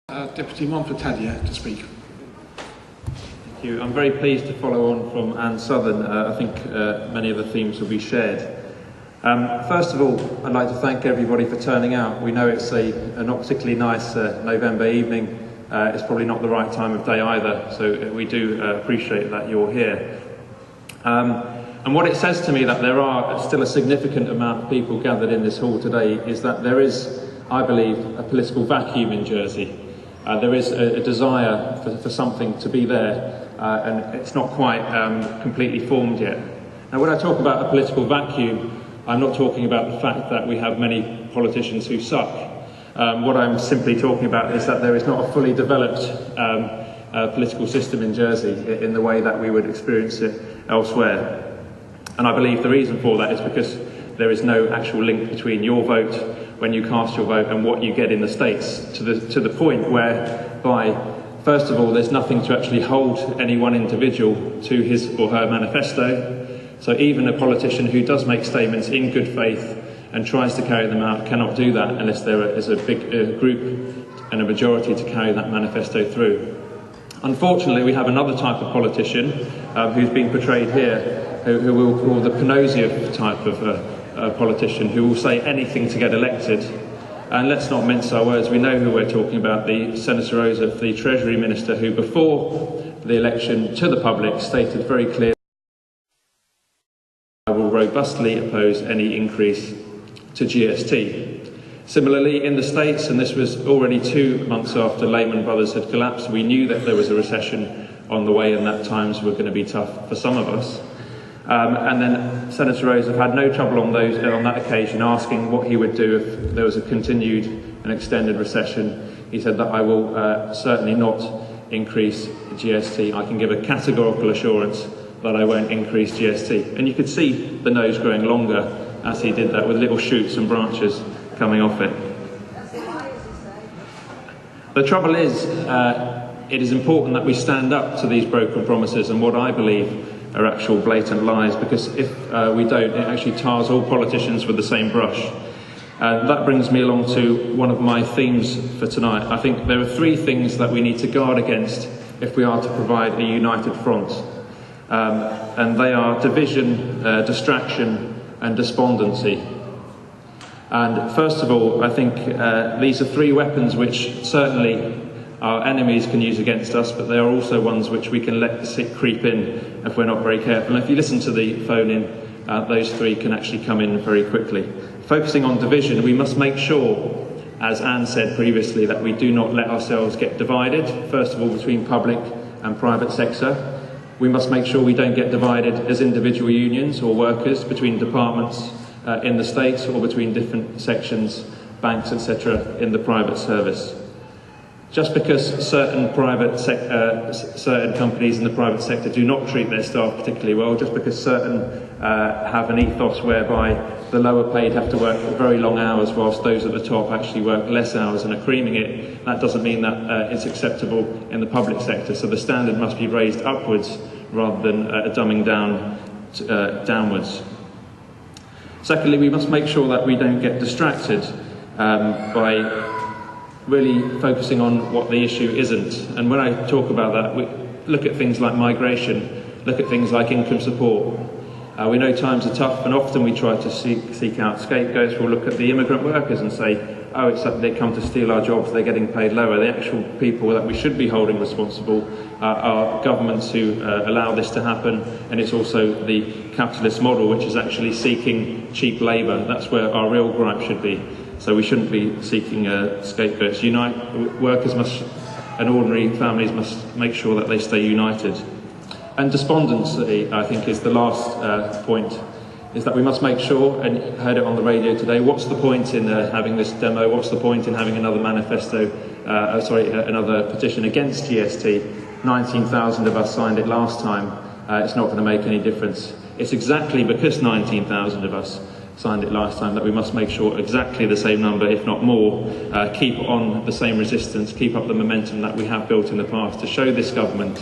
Deputy Montfort tadier to speak. Thank you. I'm very pleased to follow on from Anne Southern. I think many of the themes will be shared. First of all, I'd like to thank everybody for turning out. We know it's a not particularly nice November evening. It's probably not the right time of day either, so we do appreciate that you're here. And what it says to me that there are still a significant amount of people gathered in this hall today is that there is, I believe, a political vacuum in Jersey. There is a desire for something to be there, and it's not quite completely formed yet. Now, when I talk about a political vacuum, I'm not talking about the fact that we have many politicians who suck. What I'm simply talking about is that there is not a fully developed political system in Jersey in the way that we would experience it elsewhere. And I believe the reason for that is because there is no actual link between your vote when you cast your vote and what you get in the States, to the point whereby, first of all, there's nothing to actually hold any one individual to his or her manifesto. So even a politician who does make statements in good faith and tries to carry them out cannot do that unless there is a big group and a majority to carry that manifesto through. Unfortunately, we have another type of politician who's been portrayed here, who we'll call the Panoziev type of politician, who will say anything to get elected. And let's not mince our words, we know who we're talking about, the Senator Joseph, the Treasury Minister, who before the election to the public stated very clearly, I will robustly oppose any increase to GST. Similarly, in the States, and this was already 2 months after Lehman Brothers had collapsed, we knew that there was a recession on the way and that times were going to be tough for some of us. And then Senator Joseph had no trouble on that occasion asking what he would do if there was a continued and extended recession. He said that I will certainly not increase GST. I can give a categorical assurance that I won't increase GST. And you could see the nose growing longer as he did that, with little shoots and branches coming off it. The trouble is, it is important that we stand up to these broken promises and what I believe are actual blatant lies, because if we don't, it actually tars all politicians with the same brush. That brings me along to one of my themes for tonight. I think there are 3 things that we need to guard against if we are to provide a united front. And they are division, distraction and despondency. And first of all, I think these are 3 weapons which certainly our enemies can use against us, but they are also ones which we can let creep in if we're not very careful. And if you listen to the phone-in, those 3 can actually come in very quickly. Focusing on division, we must make sure, as Anne said previously, that we do not let ourselves get divided, first of all between public and private sector. We must make sure we don't get divided as individual unions or workers, between departments in the States, or between different sections, banks, etc. in the private service. Just because certain companies in the private sector do not treat their staff particularly well, just because certain have an ethos whereby the lower paid have to work very long hours whilst those at the top actually work less hours and are creaming it, that doesn't mean that it's acceptable in the public sector. So the standard must be raised upwards rather than dumbing down downwards. Secondly, we must make sure that we don't get distracted by really focusing on what the issue isn't. And when I talk about that, we look at things like migration, look at things like income support. We know times are tough, and often we try to seek out scapegoats. We'll look at the immigrant workers and say, oh, it's that they come to steal our jobs, they're getting paid lower. The actual people that we should be holding responsible are governments who allow this to happen, and it's also the capitalist model which is actually seeking cheap labour. That's where our real gripe should be. So we shouldn't be seeking scapegoats. Workers and ordinary families must make sure that they stay united. And despondency, I think, is the last point, is that we must make sure, and you heard it on the radio today, what's the point in having this demo, what's the point in having another manifesto, another petition against GST? 19,000 of us signed it last time, it's not going to make any difference. It's exactly because 19,000 of us signed it last time that we must make sure exactly the same number, if not more, keep on the same resistance, keep up the momentum that we have built in the past to show this government,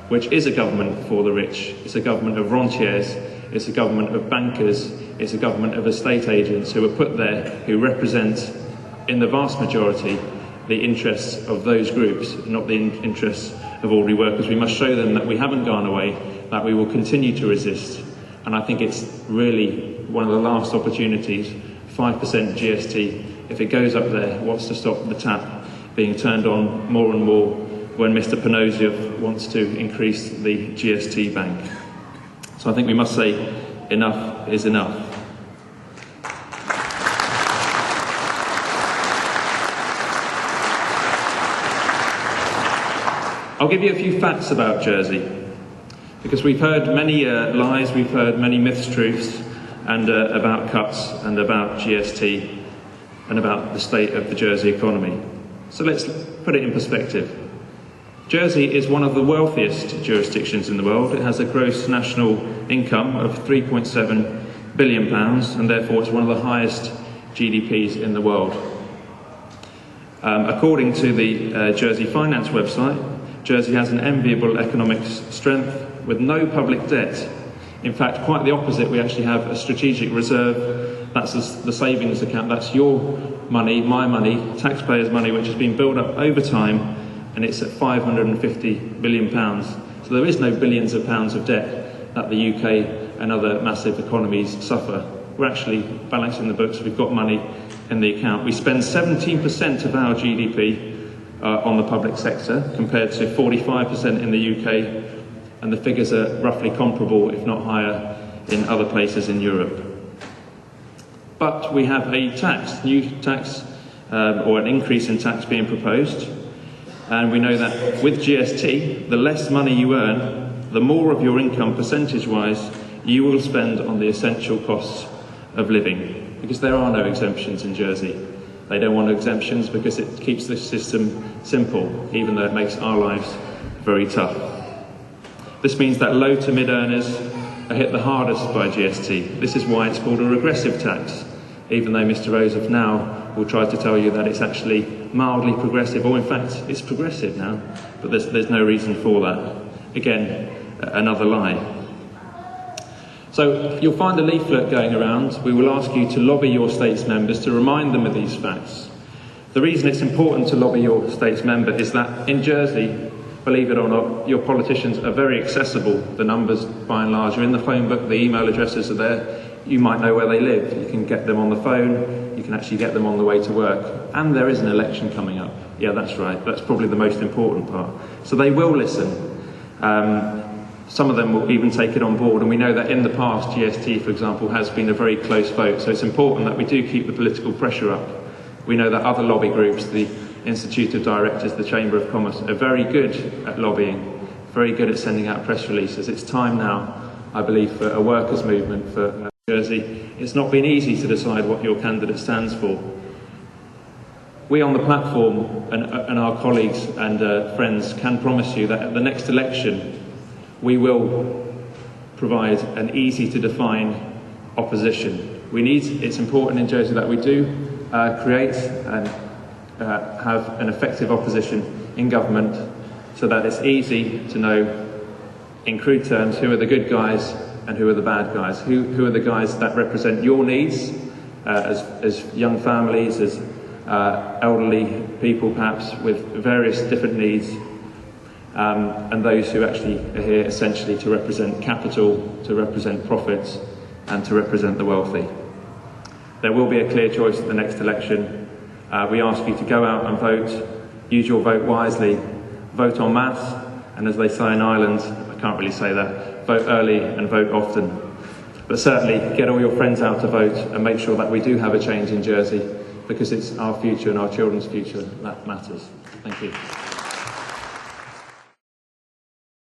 which is a government for the rich, it's a government of rentiers, it's a government of bankers, it's a government of estate agents who are put there, who represent, in the vast majority, the interests of those groups, not the interests of ordinary workers. We must show them that we haven't gone away, that we will continue to resist. And I think it's really one of the last opportunities. 5% GST, if it goes up there, what's to stop the tap being turned on more and more when Mr. Panoziev wants to increase the GST bank? So I think we must say enough is enough. I'll give you a few facts about Jersey, because we've heard many lies, we've heard many mistruths, and about cuts and about GST and about the state of the Jersey economy. So let's put it in perspective. Jersey is one of the wealthiest jurisdictions in the world. It has a gross national income of £3.7 billion, and therefore it's one of the highest GDPs in the world. According to the Jersey Finance website, Jersey has an enviable economic strength with no public debt. In fact, quite the opposite. We actually have a strategic reserve. That's the savings account. That's your money, my money, taxpayers' money, which has been built up over time, and it's at £550 billion. So there is no billions of pounds of debt that the UK and other massive economies suffer. We're actually balancing the books. We've got money in the account. We spend 17% of our GDP on the public sector, compared to 45% in the UK, and the figures are roughly comparable, if not higher, in other places in Europe. But we have a new tax, or an increase in tax being proposed, and we know that with GST, the less money you earn, the more of your income percentage-wise you will spend on the essential costs of living, because there are no exemptions in Jersey. They don't want exemptions because it keeps the system simple, even though it makes our lives very tough. This means that low to mid-earners are hit the hardest by GST. This is why it's called a regressive tax, even though Mr. Rozov now will try to tell you that it's actually mildly progressive, or in fact it's progressive now, but there's no reason for that. Again, another lie. So you'll find a leaflet going around. We will ask you to lobby your state's members to remind them of these facts. The reason it's important to lobby your state's member is that in Jersey, believe it or not, your politicians are very accessible. The numbers, by and large, are in the phone book, the email addresses are there. You might know where they live. You can get them on the phone. You can actually get them on the way to work. And there is an election coming up. Yeah, that's right. That's probably the most important part. So they will listen. Some of them will even take it on board, and we know that in the past, GST, for example, has been a very close vote, so it's important that we do keep the political pressure up. We know that other lobby groups, the Institute of Directors, the Chamber of Commerce, are very good at lobbying, very good at sending out press releases. It's time now, I believe, for a workers' movement for Jersey. It's not been easy to decide what your candidate stands for. We on the platform and our colleagues and friends can promise you that at the next election, we will provide an easy-to-define opposition. It's important in Jersey that we do create and have an effective opposition in government, so that it's easy to know, in crude terms, who are the good guys and who are the bad guys. Who are the guys that represent your needs as young families, as elderly people perhaps with various different needs, and those who actually are here essentially to represent capital, to represent profits, and to represent the wealthy. There will be a clear choice at the next election. We ask you to go out and vote, use your vote wisely, vote en masse, and as they say in Ireland, I can't really say that, vote early and vote often. But certainly get all your friends out to vote and make sure that we do have a change in Jersey, because it's our future and our children's future that matters. Thank you.